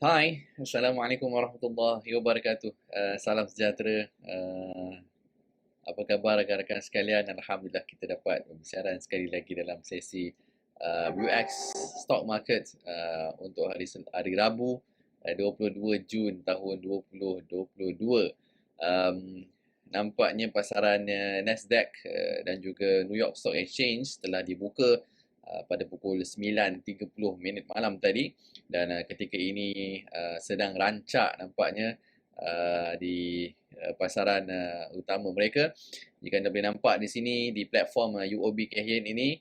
Hai, Assalamualaikum warahmatullahi wabarakatuh. Salam sejahtera. Apa khabar rakan-rakan sekalian? Alhamdulillah kita dapat pembicaraan sekali lagi dalam sesi UX Stock Market untuk hari Rabu 22 Jun tahun 2022. Um, Nampaknya pasaran Nasdaq dan juga New York Stock Exchange telah dibuka pada pukul 9.30 minit malam tadi, dan ketika ini sedang rancak nampaknya di pasaran utama mereka. Jika anda boleh nampak di sini di platform UOB Kehien ini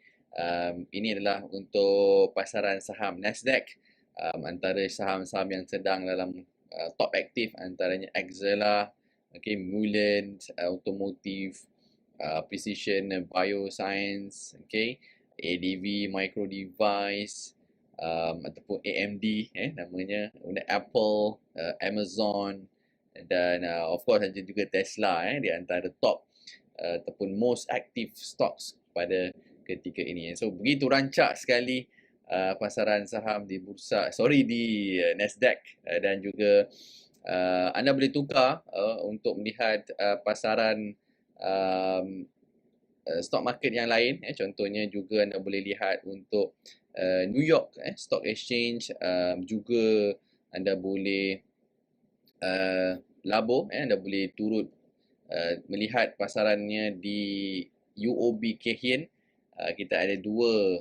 adalah untuk pasaran saham Nasdaq. Antara saham-saham yang sedang dalam top aktif antaranya Axela, okay, Mullin, Automotive, Precision Bioscience, okay, ADV Micro Device, ataupun AMD namanya, Apple, Amazon, dan of course ada juga Tesla di antara top ataupun most active stocks pada ketika ini. So begitu rancak sekali pasaran saham di Nasdaq, dan juga anda boleh tukar untuk melihat pasaran stock market yang lain. Contohnya juga anda boleh lihat untuk New York Stock Exchange, juga anda boleh labur, anda boleh turut melihat pasarannya di UOB Kehien. Kita ada dua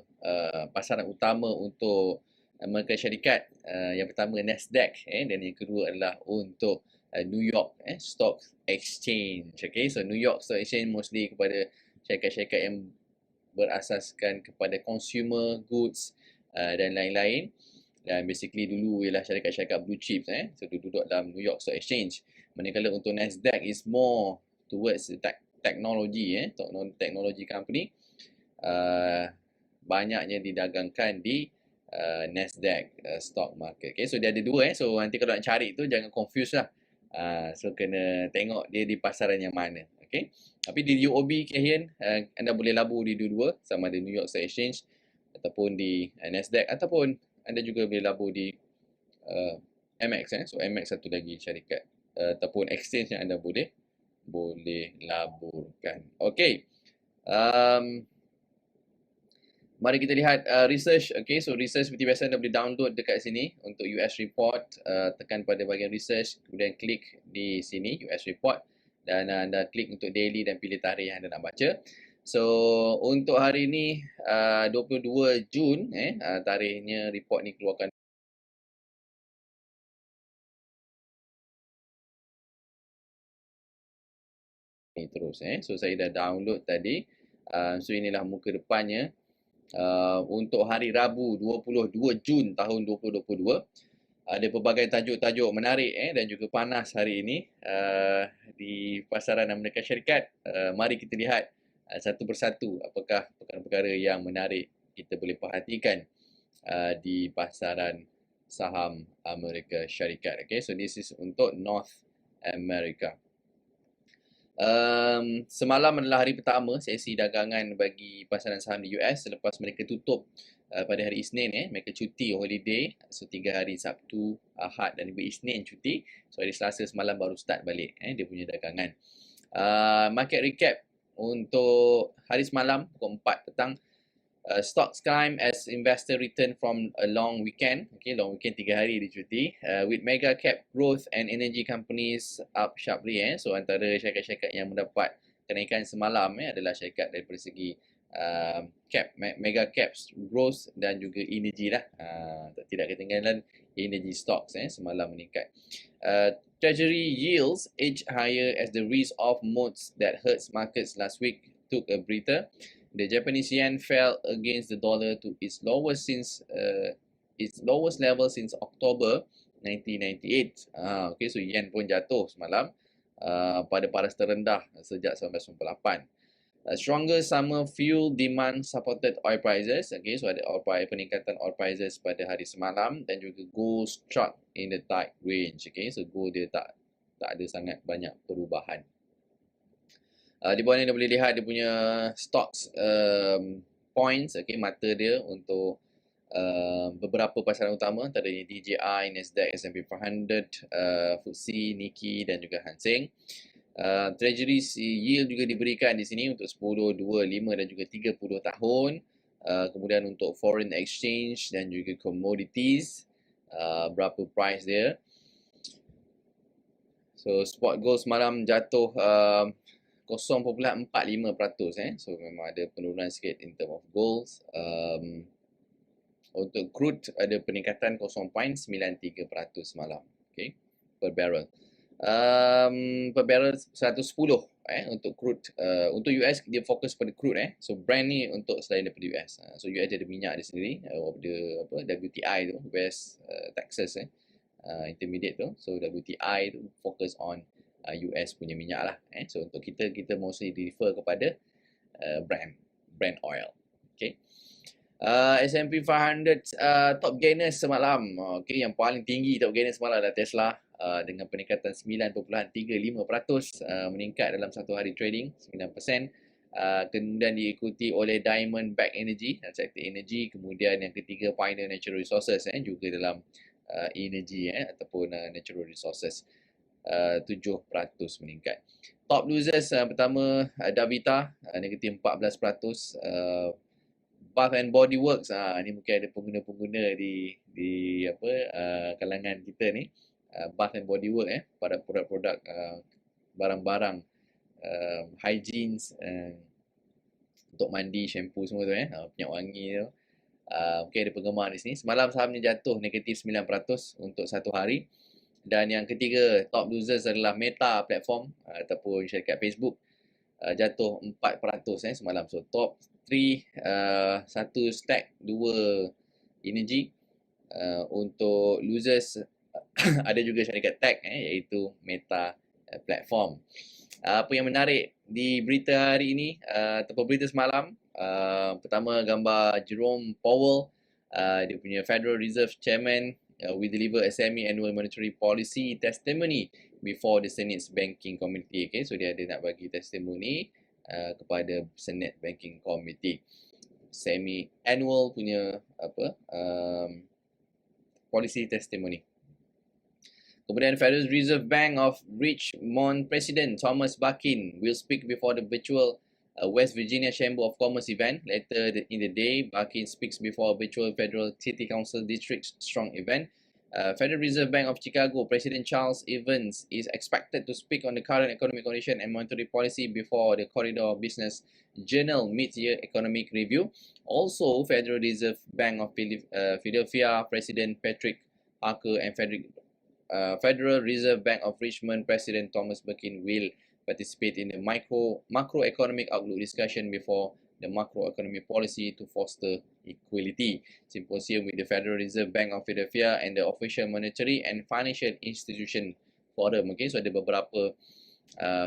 pasaran utama untuk Amerika Syarikat. Yang pertama Nasdaq, dan yang kedua adalah untuk New York Stock Exchange. Okay, so New York Stock Exchange mostly kepada syarikat-syarikat yang berasaskan kepada consumer goods dan lain-lain. Dan basically dulu ialah syarikat-syarikat blue chips, so duduk dalam New York Stock Exchange. Manakala untuk Nasdaq is more towards technology, technology company. Banyaknya didagangkan di Nasdaq stock market. Okay, so dia ada dua, so nanti kalau nak cari tu jangan confuse lah. So kena tengok dia di pasaran yang mana. Okay, tapi di UOB Kehien anda boleh labur di dua-dua, sama ada New York Stock Exchange ataupun di Nasdaq, ataupun anda juga boleh labur di MX. So MX satu lagi syarikat ataupun exchange yang anda boleh laburkan. Okay, mari kita lihat research. Okay, so research seperti biasa anda boleh download dekat sini untuk US report. Tekan pada bahagian research, kemudian klik di sini US report, dan anda klik untuk daily dan pilih tarikh yang anda nak baca. So untuk hari ini 22 Jun, tarikhnya report ni keluarkan ni terus. So saya dah download tadi. So inilah muka depannya. Untuk hari Rabu 22 Jun tahun 2022, ada pelbagai tajuk-tajuk menarik dan juga panas hari ini di pasaran Amerika Syarikat. Mari kita lihat satu persatu apakah perkara-perkara yang menarik kita boleh perhatikan di pasaran saham Amerika Syarikat. Okay, so this is untuk North America. Semalam adalah hari pertama sesi dagangan bagi pasaran saham di US selepas mereka tutup pada hari Isnin. Mereka cuti holiday, so 3 hari Sabtu, Ahad dan juga Isnin cuti. So hari Selasa semalam baru start balik dia punya dagangan. Market recap untuk hari semalam pukul 4 petang. Stocks climb as investor return from a long weekend. Okay, long weekend 3 hari dia cuti. With mega cap growth and energy companies up sharply. So antara syarikat-syarikat yang mendapat kenaikan semalam adalah syarikat daripada segi mega caps growth dan juga energy lah. Tidak ketinggalan energy stocks semalam meningkat. Treasury yields edge higher as the risk of modes that hurts markets last week took a breather. The Japanese yen fell against the dollar to its lowest level since October 1998. Okay, so yen pun jatuh semalam pada paras terendah sejak 1998. Stronger summer fuel demand supported oil prices. Okay, so ada peningkatan oil prices pada hari semalam, dan juga gold struck in the tight range. Okay, so gold dia tak ada sangat banyak perubahan. Di bawah ni anda boleh lihat dia punya stocks points, okay, mata dia untuk beberapa pasaran utama antaranya DJI, Nasdaq, S&P 500, FTSE, Nikkei dan juga Hang Seng. Treasury yield juga diberikan di sini untuk 10, 2, 5 dan juga 30 tahun. Kemudian untuk foreign exchange dan juga commodities, berapa price dia. So spot gold semalam jatuh 0.45%. So memang ada penurunan sikit in term of gold. Untuk crude ada peningkatan 0.93% semalam, okay, per barrel. Per barrel 110 untuk crude. Untuk US dia fokus pada crude. So Brent ni untuk selain daripada US. So US dia ada minyak dia sendiri, ada WTI tu, West Texas intermediate tu. So WTI tu fokus on US punya minyak lah. So untuk kita mostly refer kepada Brent oil. Okay. S&P 500 top gainers semalam. Okay, yang paling tinggi top gainers semalam adalah Tesla dengan peningkatan 9.35%, meningkat dalam satu hari trading 9%. Kemudian diikuti oleh Diamond Back Energy dan sektor energy. Kemudian yang ketiga Pioneer Natural Resources juga dalam energy ataupun natural resources, 7% meningkat. Top losers pertama Davita negatif 14%. Bath and Body Works, ni mungkin ada pengguna-pengguna di kalangan kita ni. Bath and Body Works pada produk-produk barang-barang hygiene untuk mandi, shampoo semua tu minyak wangi tu. Mungkin ada penggemar di sini. Semalam sahamnya jatuh negatif 9% untuk satu hari. Dan yang ketiga top losers adalah Meta platform ataupun syarikat Facebook, jatuh 4% semalam. So top 3, 1 stack, 2 energy. Untuk losers ada juga syarikat tech iaitu Meta platform. Apa yang menarik di berita hari ini ataupun berita semalam, pertama gambar Jerome Powell, dia punya Federal Reserve Chairman, will deliver a semi-annual monetary policy testimony before the Senate's Banking Committee. Okay, so dia ada nak bagi testimoni kepada Senate Banking Committee. Semi-annual punya policy testimony. Kemudian Federal Reserve Bank of Richmond President Thomas Buckin will speak before the virtual West Virginia Chamber of Commerce event. Later in the day, Buckin speaks before a virtual Federal City Council District Strong event. Federal Reserve Bank of Chicago President Charles Evans is expected to speak on the current economic condition and monetary policy before the Corridor Business Journal mid-year economic review. Also, Federal Reserve Bank of Philadelphia President Patrick Harker and Federal Reserve Bank of Richmond President Thomas Buckin will participate in the macroeconomic outlook discussion before the macroeconomic policy to foster equality symposium with the Federal Reserve Bank of Philadelphia and the Official Monetary and Financial Institution Forum. Okay, so ada beberapa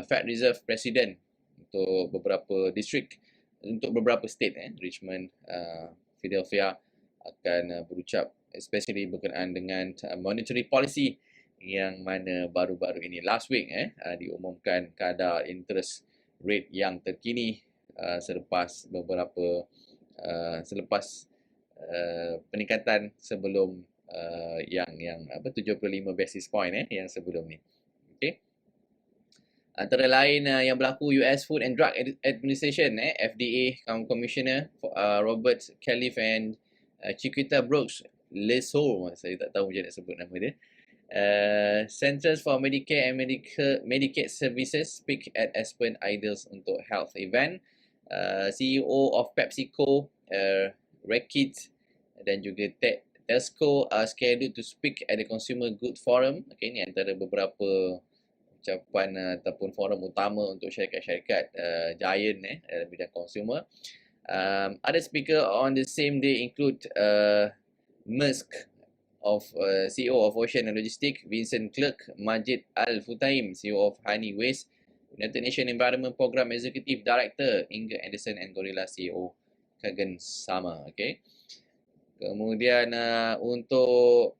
Fed Reserve President untuk beberapa district, untuk beberapa state, Richmond, Philadelphia akan berucap especially berkenaan dengan monetary policy yang mana baru-baru ini last week diumumkan kadar interest rate yang terkini selepas peningkatan sebelum yang 75 basis point yang sebelum ni. Okey. Antara lain yang berlaku, US Food and Drug Administration FDA Commissioner Robert Califf and Chiquita Brooks Leso, saya tak tahu macam nak sebut nama dia. Centers for Medicare and Medicaid Services speak at Aspen Idols untuk health event. CEO of PepsiCo, Reckitt dan juga Tesco are scheduled to speak at the Consumer Good Forum. Okay, ini antara beberapa ucapan ataupun forum utama untuk syarikat-syarikat giant dalam bidang consumer. Other speaker on the same day include Musk CEO of Ocean and Logistics, Vincent Clerk, Majid Al-Futaim, CEO of Honey Waste, United Nations Environment Program Executive Director, Inge Anderson and Gorilla CEO, Kagan Sama. Okay. Kemudian untuk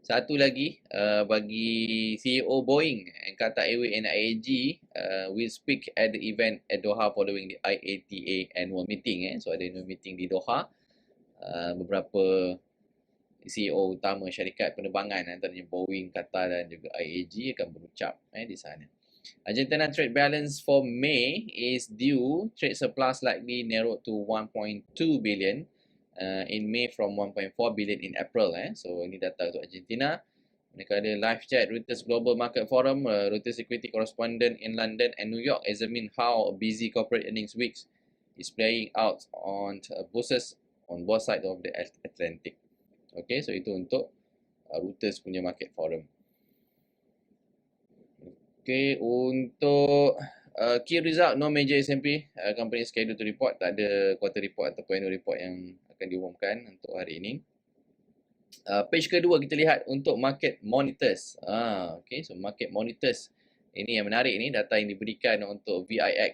Satu lagi, bagi CEO Boeing, Qatar Airways and IAG will speak at the event at Doha following the IATA annual meeting. So ada annual meeting di Doha. Beberapa CEO utama syarikat penerbangan antaranya Boeing, Qatar dan juga IAG akan berucap di sana. Argentina trade balance for May is due. Trade surplus likely narrowed to 1.2 billion in May from 1.4 billion in April. So ini data untuk Argentina. Manakala live chat Reuters Global Market Forum, Reuters Equity Correspondent in London and New York examine how a busy corporate earnings weeks is playing out on both sides of the Atlantic. Okay, so itu untuk Reuters punya Market Forum. Okay, untuk key result, no major S&P company scheduled to report. Tak ada quarter report ataupun annual report yang akan diumumkan untuk hari ini. Page kedua kita lihat untuk market monitors. Okay, so market monitors. Ini yang menarik ni, data yang diberikan untuk VIX.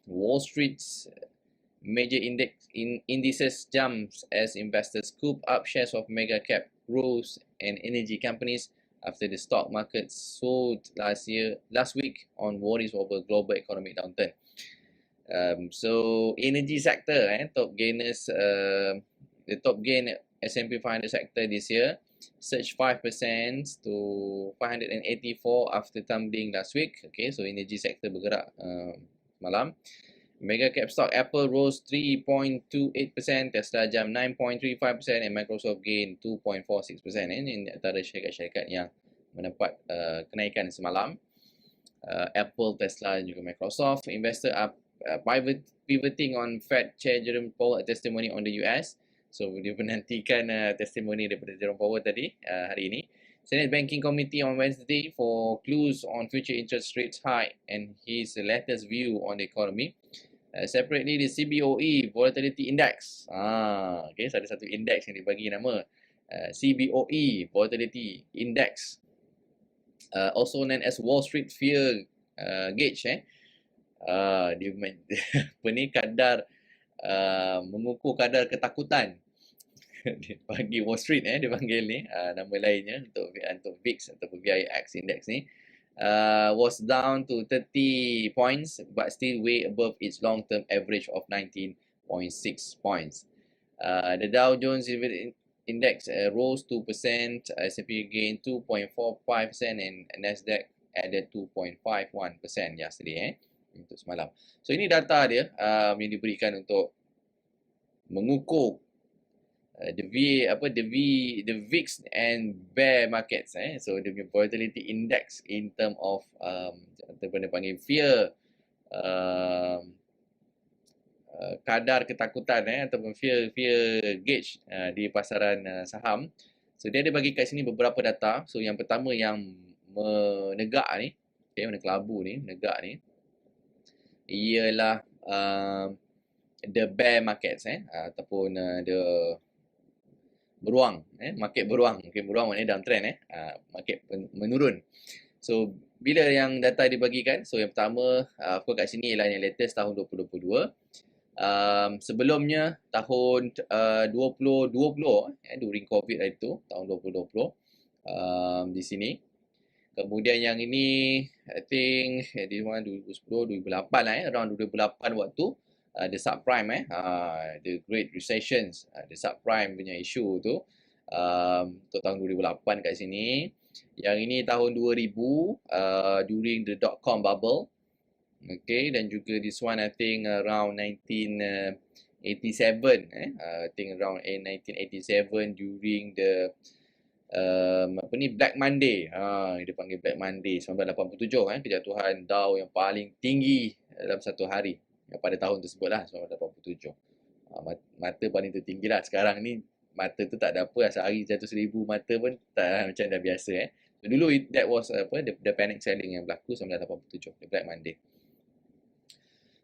Wall Street's major indices jumps as investors scoop up shares of mega cap growth and energy companies after the stock market sold last week on worries over global economic downturn. So energy sector, top gainers, the top gain S&P 500 sector this year surged 5% to 584 after tumbling last week. Okay, so energy sector bergerak malam. Mega cap stock Apple rose 3.28%, Tesla jump 9.35% and Microsoft gain 2.46%. Ini antara syarikat-syarikat yang mendapat kenaikan semalam. Apple, Tesla dan juga Microsoft. Investor are pivoting on Fed Chair Jerome Powell testimony on the US. So dia menantikan testimoni daripada Jerome Powell tadi hari ini. Senate Banking Committee on Wednesday for clues on future interest rates hike and his latest view on the economy. Separately, the CBOE Volatility Index. Okay, so ada satu index yang dibagi nama CBOE Volatility Index, also known as Wall Street Fear Gauge. Dia apa ni, kadar mengukur kadar ketakutan bagi Wall Street. Dia panggil ni nama lainnya untuk VIX atau VIX Index ni. Was down to 30 points but still way above its long-term average of 19.6 points. The Dow Jones Index rose 2%, S&P gained 2.45% and Nasdaq added 2.51% yesterday untuk semalam. So ini data dia yang diberikan untuk mengukur the VIX and bear markets. So the volatility index in term of apa panggil fear, kadar ketakutan ataupun fear gauge di pasaran saham. So dia ada bagi kat sini beberapa data. So yang pertama yang menegak ni, mana kelabu ni, menegak ni, ialah the bear markets ataupun the beruang, market beruang. Mungkin beruang maknanya downtrend, market menurun. So bila yang data dibagikan, so yang pertama aku kat sini ialah yang latest tahun 2022. Sebelumnya tahun 2020 during COVID itu tahun 2020 di sini. Kemudian yang ini I think di 2010 2008 around 2008 waktu the subprime the great recessions, the subprime punya isu tu untuk tahun 2008 kat sini. Yang ini tahun 2000 during the dot-com bubble. Okay, dan juga this one I think around 1987 I think around 1987 during the Black Monday. Dia panggil Black Monday 1987 kejatuhan Dow yang paling tinggi dalam satu hari pada tahun tersebut lah, 1987. Mata paling tertinggi lah. Sekarang ni mata tu tak ada apa, sehari jatuh 1000 mata pun tak, macam dah biasa. So, dulu that was the panic selling yang berlaku 1987, the Black Monday.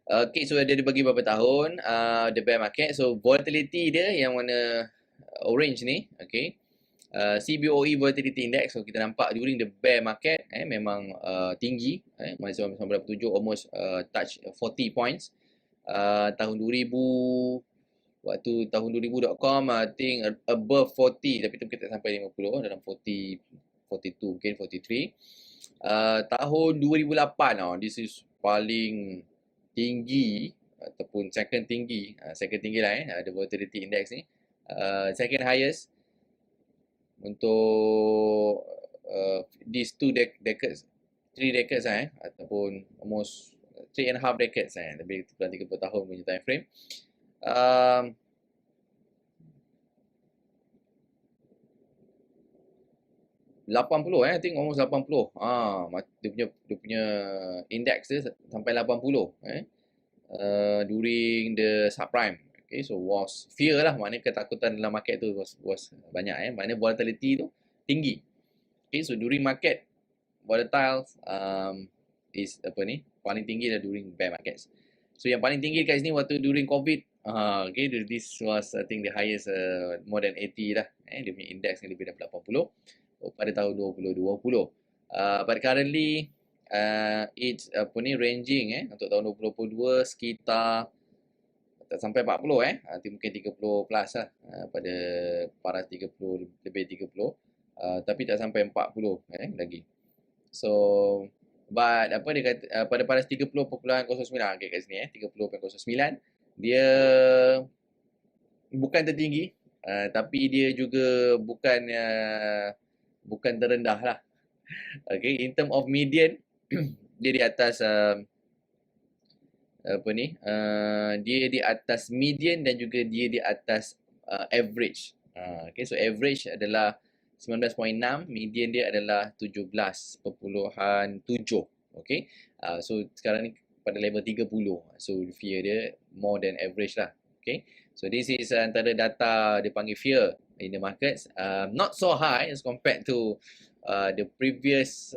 Okay, so dia dibagi beberapa tahun the bear market. So volatility dia yang warna orange ni, okay, CBOE Volatility Index. So kita nampak during the bear market memang tinggi, masa 1987 almost touch 40 points. Tahun 2000 Waktu tahun 2000.com, I think above 40, tapi kita tak sampai 50, dalam 40, 42 mungkin, 43. Tahun 2008, this is paling tinggi ataupun second tinggi lah the volatility index ni. Second highest untuk these 3 decades ataupun almost 3.5 decades lebih kurang 30 tahun punya time frame. 80, I think almost 80. Dia punya index dia sampai 80 during the subprime. Okay, so was fear lah, maknanya ketakutan dalam market tu was banyak maknanya volatility tu tinggi. Okay, so during market volatile is paling tinggi dah during bear markets. So yang paling tinggi kat sini waktu during COVID, okay, this was I think the highest, more than 80 lah. Dia punya index ni lebih daripada 80 pada tahun 2020. But currently it's ranging untuk tahun 2022 sekitar tak sampai 40 mungkin 30 plus lah, pada paras 30, lebih 30, tapi tak sampai 40 lagi. So but dia kata pada paras 30.09, okay, kat sini 30.09, dia bukan tertinggi, tapi dia juga bukan terendah lah. Okay, in term of median, dia di atas dia di atas median dan juga dia di atas average. Okay, so average adalah 19.6, median dia adalah 17.7. Okay, so sekarang ni pada level 30. So fear dia more than average lah. Okay, so this is antara data dia panggil fear in the markets. Not so high as compared to the previous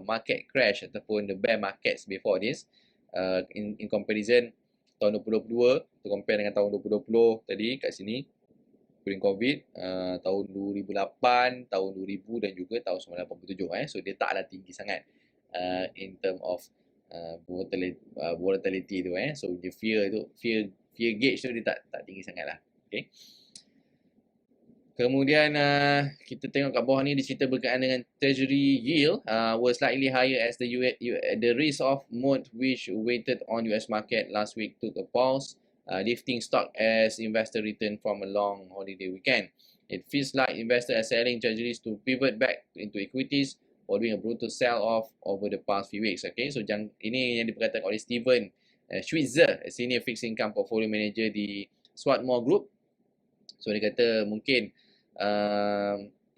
market crash ataupun the bear markets before this. In comparison tahun 2022 to compare dengan tahun 2020 tadi kat sini during COVID, tahun 2008, tahun 2000 dan juga tahun 1987. So dia taklah tinggi sangat in term of volatility tu. So the fear gauge tu dia tak tinggi sangat lah. Okay. Kemudian kita tengok kat bawah ni dia cerita berkaitan dengan treasury yield was slightly higher as the risk of mode which weighted on US market last week took a pause, lifting stock as investor return from a long holiday weekend. It feels like investors are selling treasuries to pivot back into equities following a brutal sell-off over the past few weeks. Okay, so ini yang diperkatakan oleh Steven Schwitzer, senior fixed income portfolio manager di Swarthmore Group. So dia kata mungkin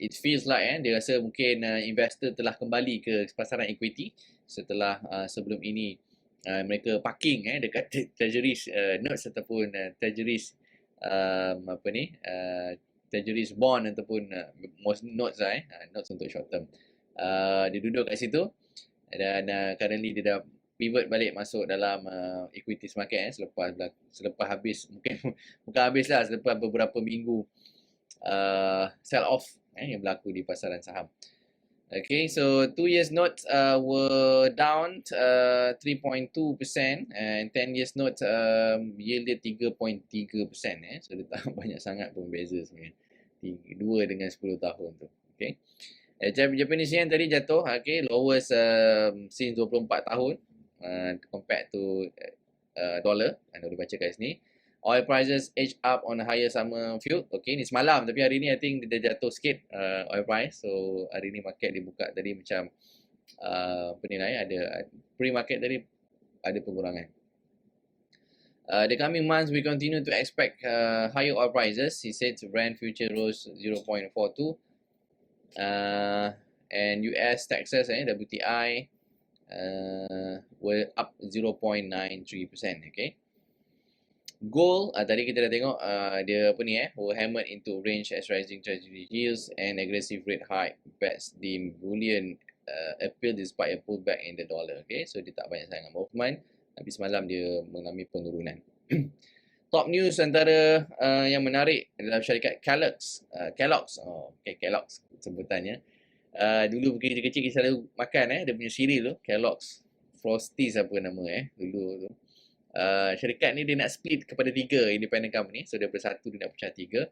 it feels like dia rasa mungkin investor telah kembali ke pasaran equity setelah sebelum ini mereka parking dekat treasuries notes ataupun treasuries treasuries bond ataupun most notes notes untuk short term. Dia duduk kat situ dan currently dia dah pivot balik masuk dalam equities market selepas habis bukan habis lah, selepas beberapa minggu sell off yang berlaku di pasaran saham. Okay, so 2 years notes were down 3.2% and 10 years notes yielded 3.3%. So dia tak banyak sangat pun beza sebenarnya. 2 dengan 10 tahun tu. Okay. Japanese yen tadi jatuh, okay, lowest since 24 tahun compared to dollar. Anda boleh baca kat sini. Oil prices edge up on a higher summer fuel. Okay, ni semalam, tapi hari ni I think dia jatuh sikit oil price. So hari ni market dibuka tadi macam ada pre-market tadi ada pengurangan. The coming months we continue to expect higher oil prices. He said Brent future rose 0.42 and US Texas WTI were up 0.93%. Okay. Gold, tadi kita dah tengok dia were hammered into range as rising treasury yields and aggressive rate hike backs the bullion appeal despite a pullback in the dollar. Okay, so dia tak banyak sangat movement, tapi semalam dia mengalami penurunan. Top news antara yang menarik dalam syarikat Kellogg's. Kellogg's sebutannya. Dulu kecil-kecil kita selalu makan dia punya cereal tu, Kellogg's Frosties apa nama dulu tu. Syarikat ni dia nak split kepada 3 independent company. So daripada 1 dia nak pecah 3.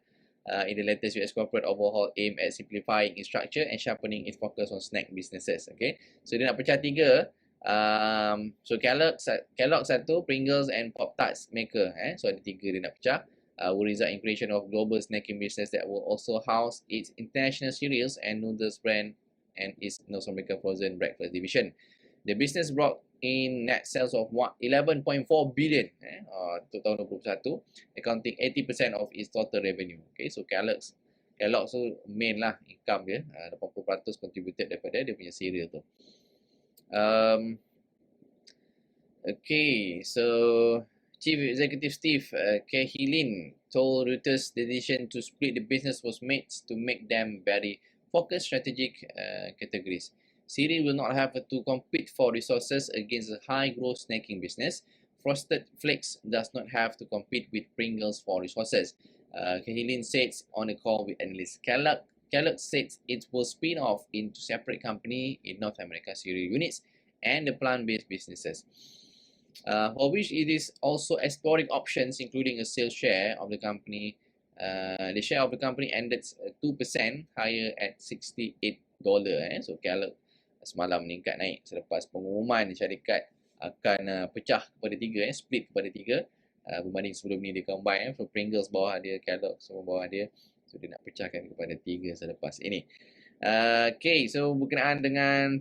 In the latest US corporate overhaul aim at simplifying its structure and sharpening its focus on snack businesses. Okay, so dia nak pecah 3. So Kellogg 1, Pringles and Pop Tarts maker. So ada 3 dia nak pecah. Will result in creation of global snacking business that will also house its international cereals and noodles brand and its North American frozen breakfast division. The business brought in net sales of 11.4 billion untuk tahun 2021, accounting 80% of its total revenue. Okay, so Kellogg's tu main lah income dia, 80% contributed daripada dia punya cereal tu. Okay, so Chief Executive Steve Cahillin told Reuters the decision to split the business was made to make them very focused strategic categories. Cereal will not have to compete for resources against a high-growth snacking business. Frosted Flakes does not have to compete with Pringles for resources. Cahillin said on a call with analysts. Kellogg said it will spin off into separate company in North America cereal units and the plant-based businesses, for which it is also exploring options, including a sales share of the company. The share of the company ended 2% higher at $68. So Kellogg semalam meningkat naik selepas pengumuman syarikat akan pecah kepada 3, split kepada 3, berbanding sebelum ni dia combine. So Pringles bawah dia, Kellogg semua bawah dia. So dia nak pecahkan kepada 3 selepas ini. Okay, so berkenaan dengan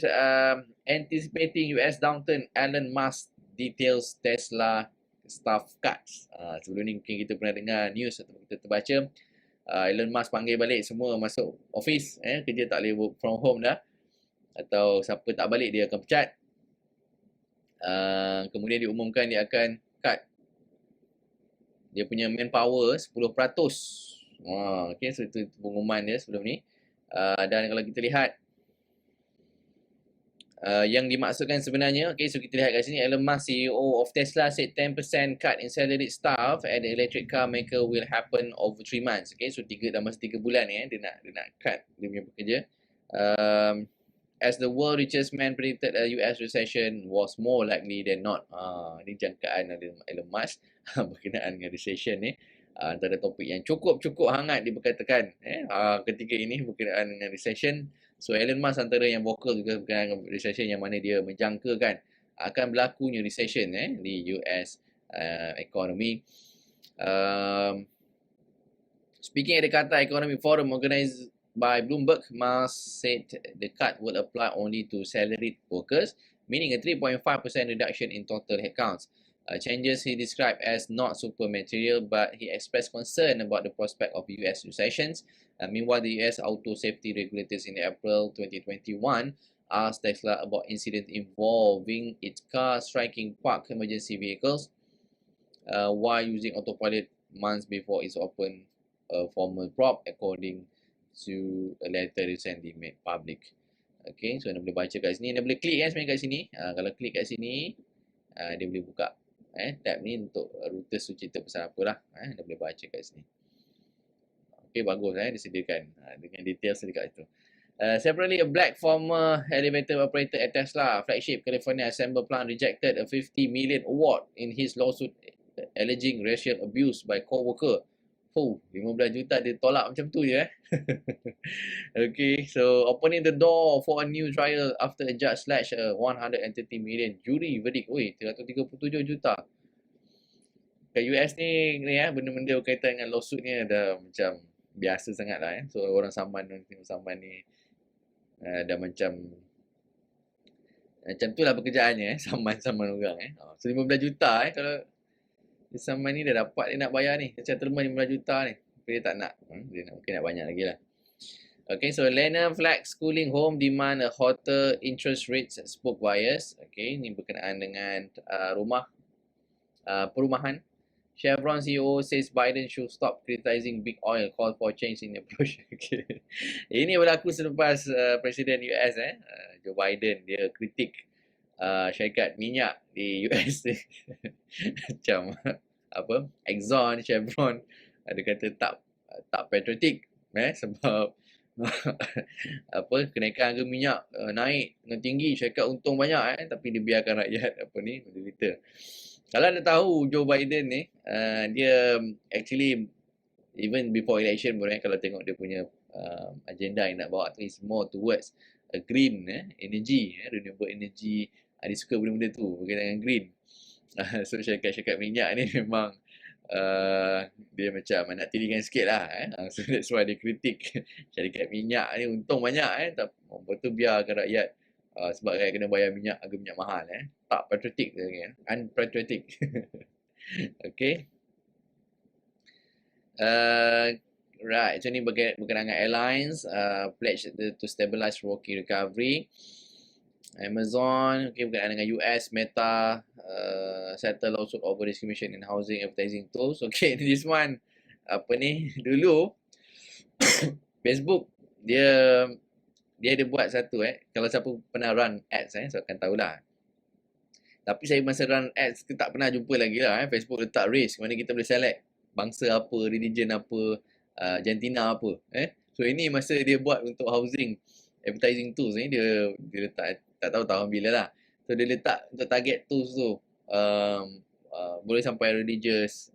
anticipating US downturn, Elon Musk details Tesla staff cuts. Sebelum ni mungkin kita pernah dengar news atau kita terbaca, Elon Musk panggil balik semua masuk office, kerja tak boleh work from home dah, atau siapa tak balik dia akan pecat. Kemudian diumumkan dia akan cut dia punya manpower 10%. Okay, so itu pengumuman dia sebelum ni. Dan kalau kita lihat yang dimaksudkan sebenarnya, okay, so kita lihat kat sini, Elon Musk, CEO of Tesla, said 10% cut in salaried staff at the electric car maker will happen over 3 months. Okay, so dalam masa 3 bulan ni, dia nak cut dia punya pekerja. As the world richest man predicted a US recession was more likely than not. Ini jangkaan Elon Musk berkenaan dengan recession ni. Antara topik yang cukup hangat diperkatakan ketika ini berkenaan dengan recession. So Elon Musk antara yang vokal juga berkenaan dengan recession, yang mana dia menjangkakan akan berlakunya recession di US economy. Speaking at the Qatar Economic Forum organized by Bloomberg, Musk said the cut will apply only to salaried workers, meaning a 3.5% reduction in total headcounts. Changes he described as not super material, but he expressed concern about the prospect of US recessions. Meanwhile, the US auto safety regulators in April 2021 asked Tesla about incidents involving its car striking parked emergency vehicles while using autopilot months before it's opened a formal probe, according to a letter recently made public. Okay, so anda boleh baca kat sini. Anda boleh klik sebenarnya kat sini. Kalau klik kat sini, dia boleh buka tab ni untuk Reuters tu cerita pasal apa lah. Anda boleh baca kat sini. Okay, bagus disediakan dengan details dekat itu. Separately, a black former elevator operator at Tesla flagship California assembly plant rejected a 50 million award in his lawsuit alleging racial abuse by co-worker. 15 juta dia tolak macam tu je. Okay, so opening the door for a new trial after a judge slashed a 130 million jury verdict. 337 juta. Kat US ni benda-benda berkaitan dengan lawsuit ni dah macam biasa sangat lah. So orang saman ni dah macam tu lah pekerjaannya, saman orang. So 15 juta kalau saman ni dah dapat, dia nak bayar ni settlement 15 juta ni, tapi dia tak nak. Dia mungkin nak banyak lagi lah. Okay, so Lena flags cooling home demand a hotter interest rates, spoke buyers. Okay, ni berkenaan dengan perumahan. Chevron CEO says Biden should stop criticizing big oil, call for change in approach. Okay. Ini berlaku selepas Presiden US Joe Biden, dia kritik syarikat minyak di US ni. Macam Exxon, Chevron, dia kata tak patriotic sebab kenaikan harga minyak naik dengan tinggi, syarikat untung banyak tapi dia biarkan rakyat menderita. Kalau anda tahu Joe Biden ni, dia actually even before election pun kalau tengok dia punya agenda yang nak bawa tu is more towards a green energy, renewable energy. Dia suka benda-benda tu berkaitan dengan green. So syarikat-syarikat minyak ni memang dia macam nak tirikan sikit lah. So that's why dia kritik syarikat minyak ni untung banyak. Lepas tu biarkan rakyat sebab rakyat kena bayar minyak, harga minyak mahal. Tak patriotic dia, unpatriotic. Okay. Right, so ni berkenaan dengan airlines, pledge to stabilize rocky recovery. Amazon, okay, berkenaan dengan US, Meta, settle lawsuit over discrimination in housing advertising tools. Okay, this one, apa ni, dulu, Facebook, dia ada buat satu, kalau siapa pernah run ads, so akan tahulah. Tapi saya masa run ads, kita tak pernah jumpa lagi lah, Facebook letak race, mana kita boleh select bangsa apa, religion apa, jantina apa. So ini masa dia buat untuk housing advertising tools ni, dia letak, tak tahu tahun bila lah. So dia letak untuk target tools tu, boleh sampai religious,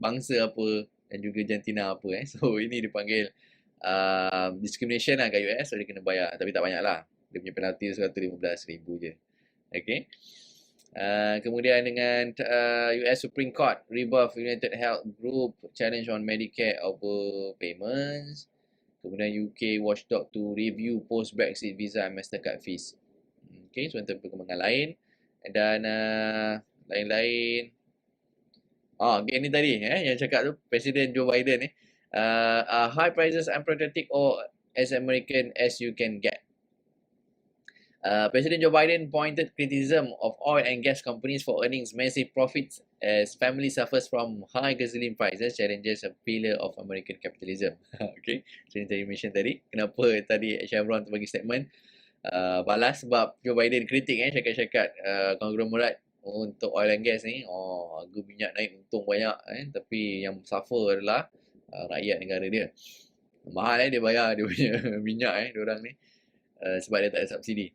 bangsa apa dan juga jantina apa. So ini dipanggil discrimination lah kat US, so dia kena bayar, tapi tak banyak lah. Dia punya penalti $115,000 je. Okay. Kemudian dengan US Supreme Court rebuff United Health Group challenge on Medicare overpayments. Kemudian UK watchdog to review post-Brexit visa and Mastercard fees. Okay, so untuk perkembangan lain. Dan lain-lain. Okay, ni tadi yang cakap tu Presiden Joe Biden ni. High prices unpatriotic or as American as you can get. President Joe Biden pointed criticism of oil and gas companies for earning massive profits as family suffers from high gasoline prices, challenges a pillar of American capitalism. Okay, so tadi mention tadi, kenapa tadi Chevron tu bagi statement balas sebab Joe Biden kritik syarikat-syarikat konglomerat untuk oil and gas ni. Harga minyak naik untung banyak, tapi yang suffer adalah rakyat negara dia. Mahal dia bayar dia punya minyak diorang ni sebab dia tak ada subsidi.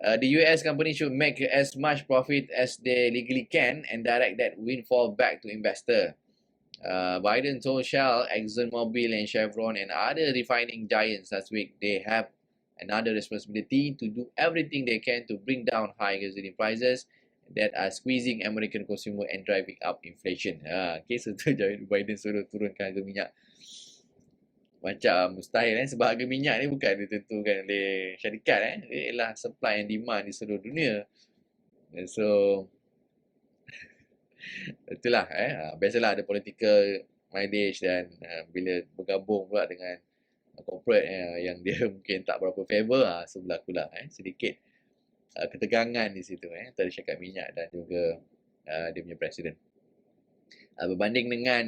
The US company should make as much profit as they legally can and direct that windfall back to investor. Biden told Shell, ExxonMobil and Chevron and other refining giants last week they have another responsibility to do everything they can to bring down high gasoline prices that are squeezing American consumer and driving up inflation. Okay, so Biden suruh turunkan harga minyak. Macam mustahil sebab harga minyak ni bukan ditentukan oleh syarikat dia ialah supply and demand di seluruh dunia. So itulah biasalah ada political mileage dan bila bergabung pula dengan corporate yang dia mungkin tak berapa favor, so berlakulah sedikit ketegangan di situ antara syarikat minyak dan juga dia punya presiden. Berbanding dengan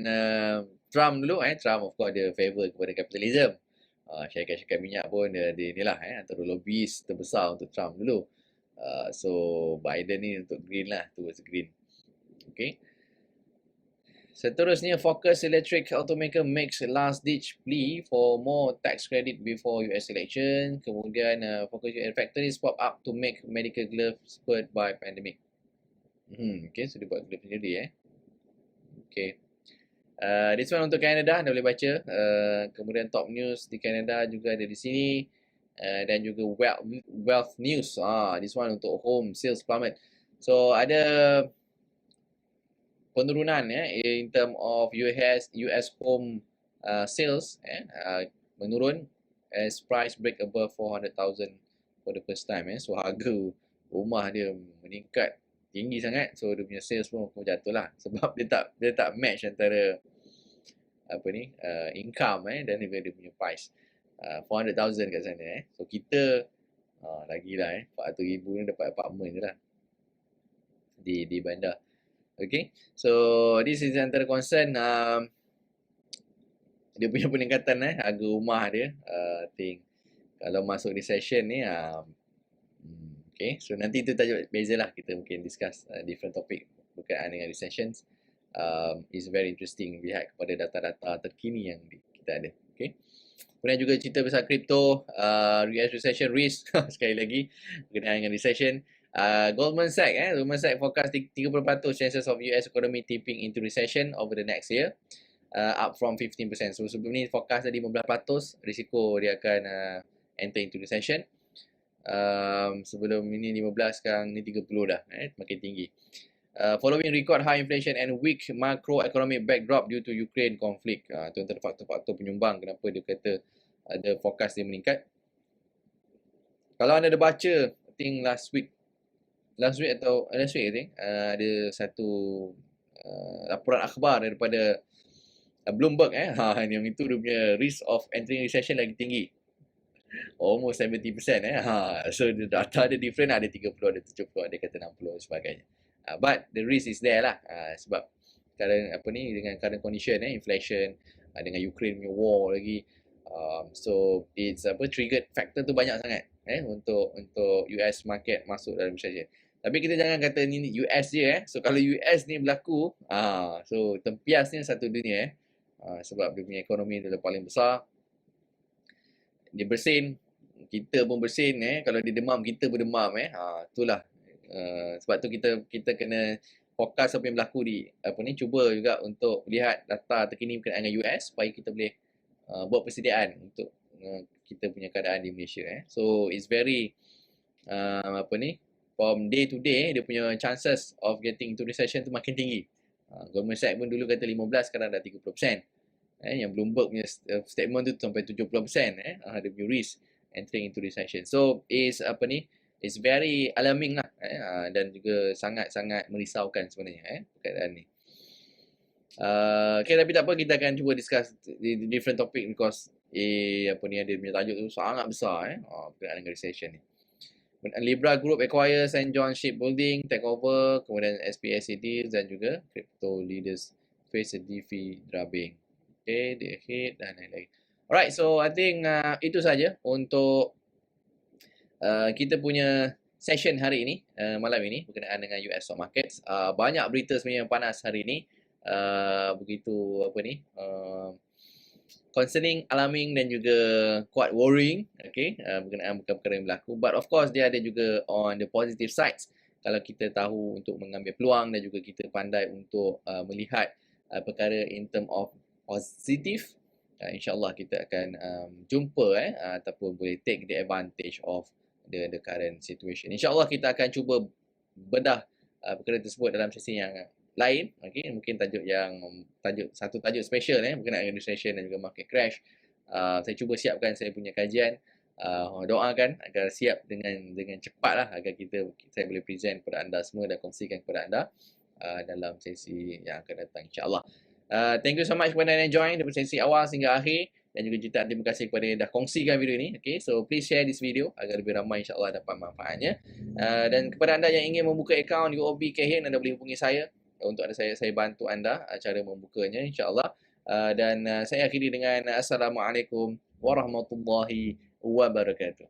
Trump dulu, Trump of course dia favor kepada kapitalism. Syarikat-syarikat minyak pun dia inilah antara lobbyist terbesar untuk Trump dulu. So Biden ni untuk green lah, towards green. Okay. Seterusnya, Focus Electric Automaker makes last ditch plea for more tax credit before US election. Kemudian Focus factories pop up to make medical gloves spurred by pandemic. Okay, so dia buat glove sendiri Okay. This one untuk Canada, anda boleh baca. Kemudian top news di Canada juga ada di sini. Dan juga wealth news. This one untuk home sales plummet. So ada penurunan in term of US home sales menurun as price break above 400,000 for the first time. So harga rumah dia meningkat tinggi sangat, so dia punya sales pun jatuh lah sebab dia tak match antara income dan juga dia punya price. 400,000 kat sana so kita lagilah 400,000 ni dapat apartment je lah di bandar. Okay, so this is antara concern dia punya peningkatan harga rumah dia. I think kalau masuk recession ni okay, so nanti itu tajuk beza lah, kita mungkin discuss different topic berkaitan dengan recessions. Is very interesting lihat kepada data-data terkini yang kita ada. Okay. Kemudian juga cerita pasal crypto, US recession risk sekali lagi berkaitan dengan recession. Goldman Sachs forecast 30% chances of US economy tipping into recession over the next year, up from 15%. So sebelum ni forecast tadi 15% risiko dia akan enter into recession. Sebelum ini 15, sekarang ni 30 dah, makin tinggi. Following record high inflation and weak macroeconomic backdrop due to Ukraine conflict. Itu antara faktor-faktor penyumbang kenapa dia kata ada forecast dia meningkat. Kalau anda ada baca, I think last week I think ada satu laporan akhbar daripada Bloomberg yang itu dia punya risk of entering recession lagi tinggi. Almost 70%. So data ada different, ada 30, ada 70, ada kata 60 dan sebagainya. But the risk is there lah, sebab current dengan current condition, inflation, dengan Ukraine punya war lagi, so it's triggered factor tu banyak sangat untuk US market masuk dalam recession. Tapi kita jangan kata ni US je. So kalau US ni berlaku, so tempiasnya satu dunia, sebab dia punya ekonomi adalah paling besar. Dia bersin, kita pun bersin. Kalau dia demam, kita pun demam. Itulah. Sebab tu kita kena fokus apa yang berlaku di cuba juga untuk lihat data terkini berkenaan dengan US supaya kita boleh buat persediaan untuk kita punya keadaan di Malaysia. So it's very from day to day dia punya chances of getting into recession tu makin tinggi. Goldman Sachs pun dulu kata 15, sekarang dah 30%. Yang Bloomberg punya statement tu sampai 70%. Dia punya risk entering into recession. So it's very alarming lah, dan juga sangat-sangat merisaukan sebenarnya keadaan ni. Okay, tapi tak apa, kita akan cuba discuss the different topic because ada punya tajuk tu sangat besar berkenaan dengan recession ni. Libra Group acquire St. John Shipbuilding, take over, kemudian SPAC deals dan juga crypto leaders face a DeFi drubbing. Okay, the hit dan lain-lain. Alright, so I think itu saja untuk kita punya session hari ini, malam ini berkenaan dengan US stock markets. Banyak berita sebenarnya yang panas hari ini. Begitu concerning, alarming dan juga quite worrying, berkenaan perkara yang berlaku. But of course dia ada juga on the positive sides. Kalau kita tahu untuk mengambil peluang dan juga kita pandai untuk melihat perkara in term of positif, insyaAllah kita akan jumpa ataupun boleh take the advantage of the current situation. InsyaAllah kita akan cuba bedah perkara tersebut dalam sesi yang lain. Mungkin satu tajuk special berkenaan dengan recession dan juga market crash. Saya cuba siapkan saya punya kajian. Doakan agar siap dengan cepat lah, agar saya boleh present kepada anda semua dan kongsikan kepada anda dalam sesi yang akan datang, insyaAllah. Thank you so much kepada yang join dari sesi awal sehingga akhir, dan juga jutaan terima kasih kepada yang dah kongsikan video ini. So please share this video agar lebih ramai insyaAllah dapat manfaatnya. Dan kepada anda yang ingin membuka akaun UOB Kehin, anda boleh hubungi saya untuk saya bantu anda cara membukanya, insyaAllah. Dan saya akhiri dengan Assalamualaikum warahmatullahi wabarakatuh.